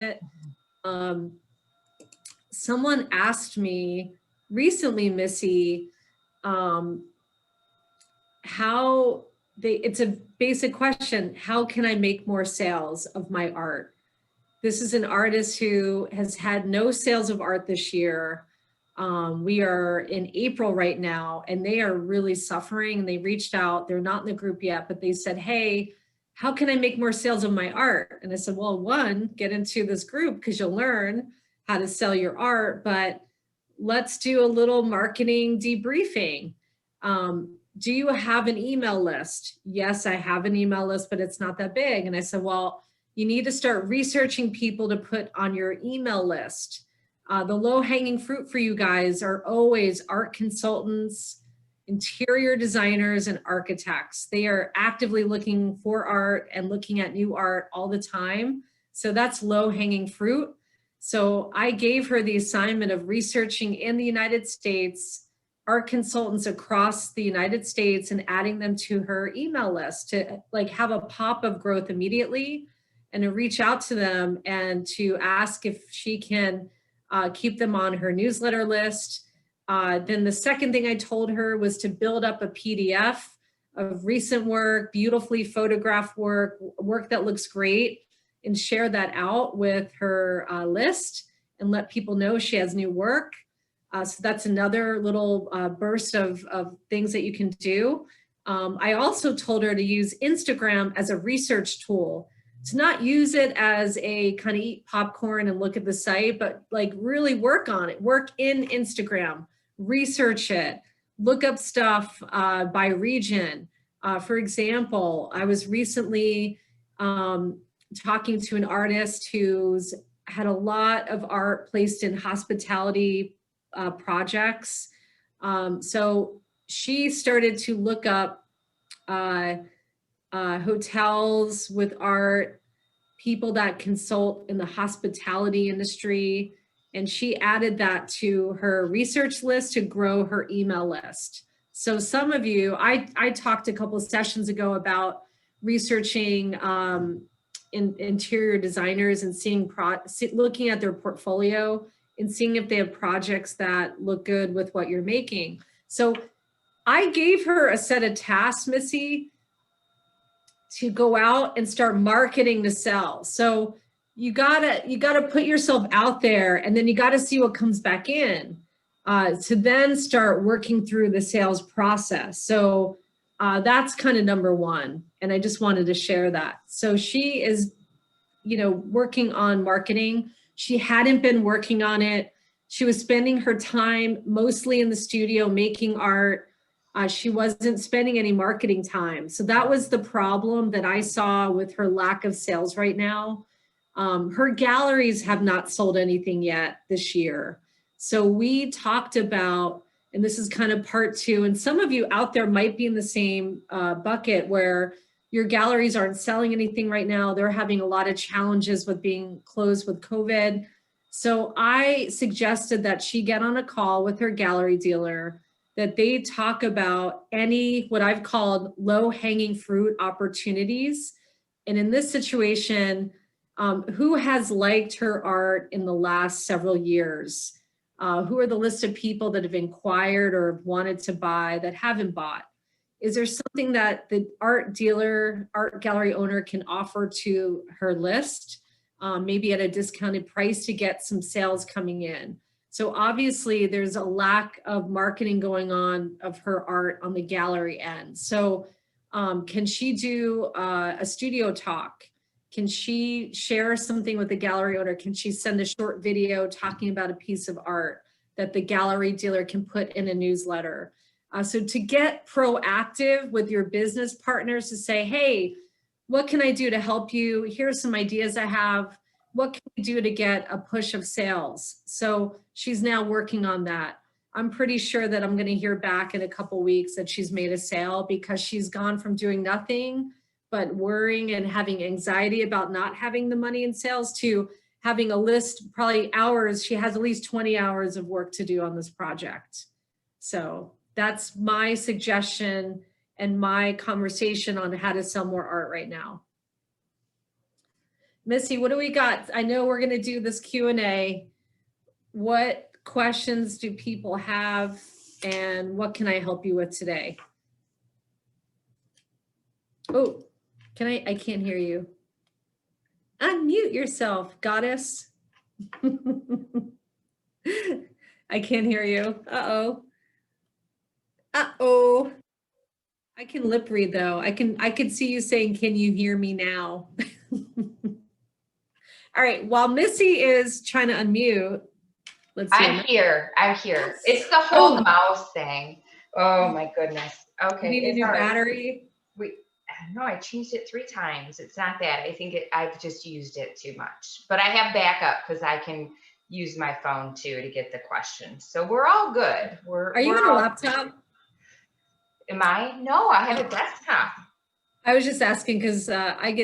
it. Um, Someone asked me recently, Missy, um, how it's a basic question. How can I make more sales of my art? This is an artist who has had no sales of art this year. We are in April right now, and they are really suffering. They reached out, they're not in the group yet, but they said, hey, how can I make more sales of my art? And I said, well, one, get into this group because you'll learn how to sell your art, but let's do a little marketing debriefing. Do you have an email list? Yes, I have an email list, but it's not that big. And I said, well, you need to start researching people to put on your email list. The low-hanging fruit for you guys are always art consultants, interior designers, and architects. They are actively looking for art and looking at new art all the time. So that's low-hanging fruit. So I gave her the assignment of researching in the United States art consultants across the United States and adding them to her email list to like have a pop of growth immediately, and to reach out to them and to ask if she can keep them on her newsletter list. Then the second thing I told her was to build up a PDF of recent work, beautifully photographed work, work that looks great, and share that out with her list and let people know she has new work. So that's another little burst of things that you can do. I also told her to use Instagram as a research tool, to not use it as a kind of eat popcorn and look at the site, but like really work on it, work in Instagram, research it, look up stuff by region. For example, I was recently talking to an artist who's had a lot of art placed in hospitality projects. So she started to look up hotels with art, people that consult in the hospitality industry, and she added that to her research list to grow her email list. So some of you, I talked a couple of sessions ago about researching interior designers and looking at their portfolio and seeing if they have projects that look good with what you're making. So I gave her a set of tasks, Missy, to go out and start marketing to sell. So you gotta put yourself out there, and then you gotta see what comes back in to then start working through the sales process. So that's kind of number one. And I just wanted to share that. So she is, working on marketing. She hadn't been working on it. She was spending her time mostly in the studio making art. She wasn't spending any marketing time. So that was the problem that I saw with her lack of sales right now. Her galleries have not sold anything yet this year. So we talked about, and this is kind of part two, and some of you out there might be in the same bucket where your galleries aren't selling anything right now. They're having a lot of challenges with being closed with COVID. So I suggested that she get on a call with her gallery dealer, that they talk about any, what I've called low-hanging fruit opportunities. And in this situation, who has liked her art in the last several years? Who are the list of people that have inquired or wanted to buy that haven't bought? Is there something that the art dealer, art gallery owner can offer to her list, maybe at a discounted price to get some sales coming in? So obviously there's a lack of marketing going on of her art on the gallery end. So can she do a studio talk? Can she share something with the gallery owner? Can she send a short video talking about a piece of art that the gallery dealer can put in a newsletter? So to get proactive with your business partners to say, hey, what can I do to help you? Here's some ideas I have. What can we do to get a push of sales? So she's now working on that. I'm pretty sure that I'm going to hear back in a couple weeks that she's made a sale, because she's gone from doing nothing but worrying and having anxiety about not having the money in sales to having a list, probably hours. She has at least 20 hours of work to do on this project. So that's my suggestion and my conversation on how to sell more art right now. Missy, what do we got? I know we're going to do this Q&A. What questions do people have and what can I help you with today? Oh, I can't hear you. Unmute yourself, goddess. I can't hear you. Uh-oh. Uh-oh. I can lip read though. I can see you saying, "Can you hear me now?" All right, while Missy is trying to unmute, let's see. I'm here. It's the whole mouse thing. Oh my goodness. Okay. You need a new battery? No, I changed it 3 times. It's not that. I think I've just used it too much. But I have backup because I can use my phone too to get the questions. So we're all good. Are you on a laptop? Am I? No, I have a desktop. I was just asking because I get